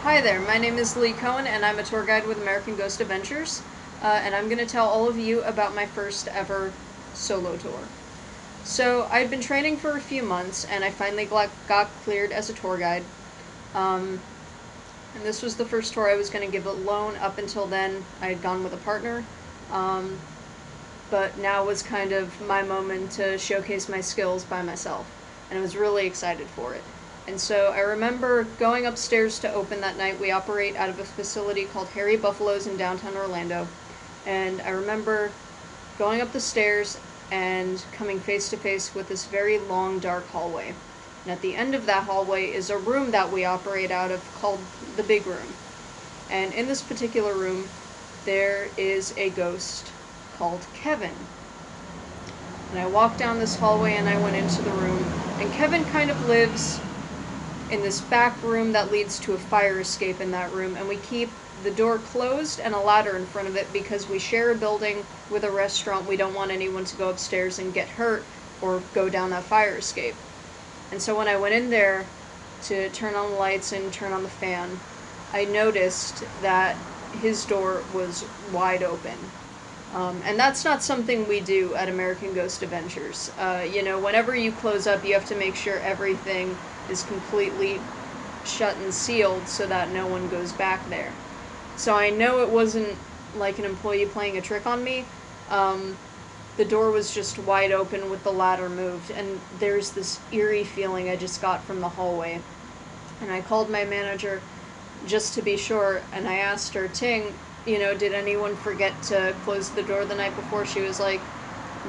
Hi there, my name is Lee Cohen and I'm a tour guide with American Ghost Adventures, and I'm going to tell all of you about my first ever solo tour. So I'd been training for a few months and I finally got cleared as a tour guide, and this was the first tour I was going to give alone. Up until then I had gone with a partner, but now was kind of my moment to showcase my skills by myself, and I was really excited for it. And so I remember going upstairs to open that night. We operate out of a facility called Hairy Buffaloes in downtown Orlando. And I remember going up the stairs and coming face to face with this very long, dark hallway. And at the end of that hallway is a room that we operate out of called the Big Room. And in this particular room, there is a ghost called Kevin. And I walked down this hallway and I went into the room. And Kevin kind of lives in this back room that leads to a fire escape in that room, and we keep the door closed and a ladder in front of it because we share a building with a restaurant. We don't want anyone to go upstairs and get hurt or go down that fire escape. And so when I went in there to turn on the lights and turn on the fan, I noticed that his door was wide open. And that's not something we do at American Ghost Adventures. Whenever you close up, you have to make sure everything is completely shut and sealed so that no one goes back there. So I know it wasn't like an employee playing a trick on me. The door was just wide open with the ladder moved, and there's this eerie feeling I just got from the hallway. And I called my manager just to be sure, and I asked her, Ting, did anyone forget to close the door the night before? She was like,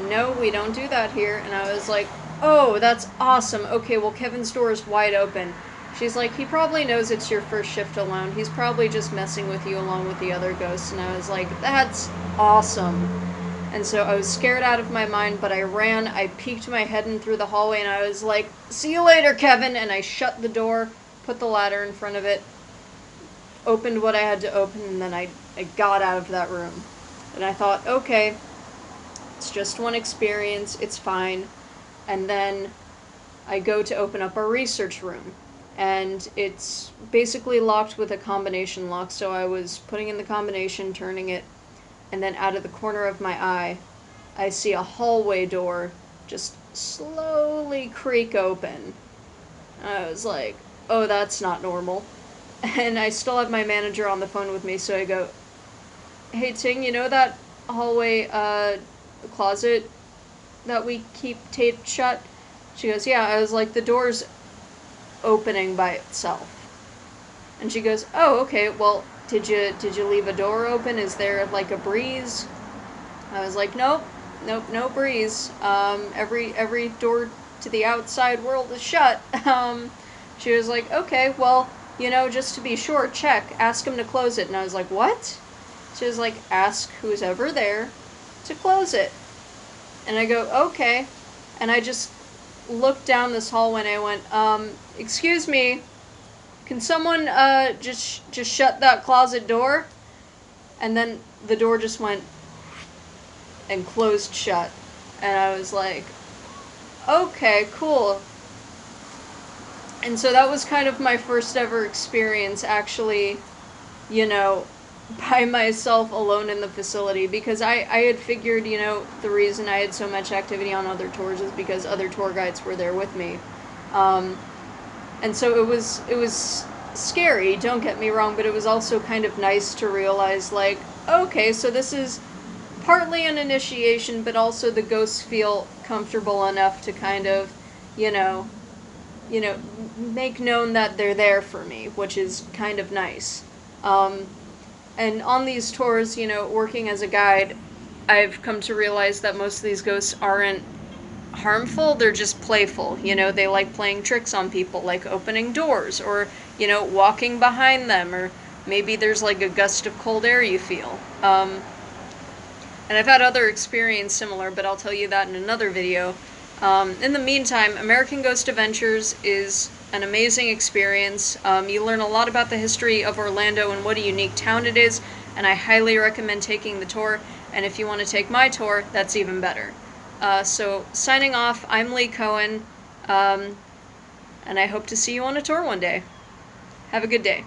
no, we don't do that here. And I was like, oh, that's awesome. Okay, well, Kevin's door is wide open. She's like, he probably knows it's your first shift alone. He's probably just messing with you along with the other ghosts. And I was like, that's awesome. And so I was scared out of my mind, but I ran. I peeked my head in through the hallway, and I was like, see you later, Kevin. And I shut the door, put the ladder in front of it, opened what I had to open, and then I got out of that room. And I thought, okay, it's just one experience, it's fine. And then I go to open up our research room, and it's basically locked with a combination lock. So I was putting in the combination, turning it, and then out of the corner of my eye, I see a hallway door just slowly creak open. I was like, oh, that's not normal. And I still have my manager on the phone with me, so I go, hey, Ting, you know that hallway closet that we keep taped shut? She goes, yeah. I was like, the door's opening by itself. And she goes, oh, okay, well, did you leave a door open? Is there like a breeze? I was like, nope, no breeze. Every door to the outside world is shut. She was like, okay, well, just to be sure, check, ask him to close it. And I was like, what? She was like, ask who's ever there to close it. And I go, okay. And I just looked down this hallway and I went, excuse me, can someone just shut that closet door? And then the door just went and closed shut. And I was like, okay, cool. And so that was kind of my first ever experience actually, by myself alone in the facility, because I had figured, the reason I had so much activity on other tours is because other tour guides were there with me. And so it was scary, don't get me wrong, but it was also kind of nice to realize, like, okay, so this is partly an initiation, but also the ghosts feel comfortable enough to kind of, make known that they're there for me, which is kind of nice. And on these tours, working as a guide, I've come to realize that most of these ghosts aren't harmful, they're just playful. They like playing tricks on people, like opening doors, or, walking behind them, or maybe there's like a gust of cold air you feel. And I've had other experience similar, but I'll tell you that in another video. In the meantime, American Ghost Adventures is an amazing experience. You learn a lot about the history of Orlando and what a unique town it is, and I highly recommend taking the tour. And if you want to take my tour, that's even better. So signing off, I'm Lee Cohen, and I hope to see you on a tour one day. Have a good day.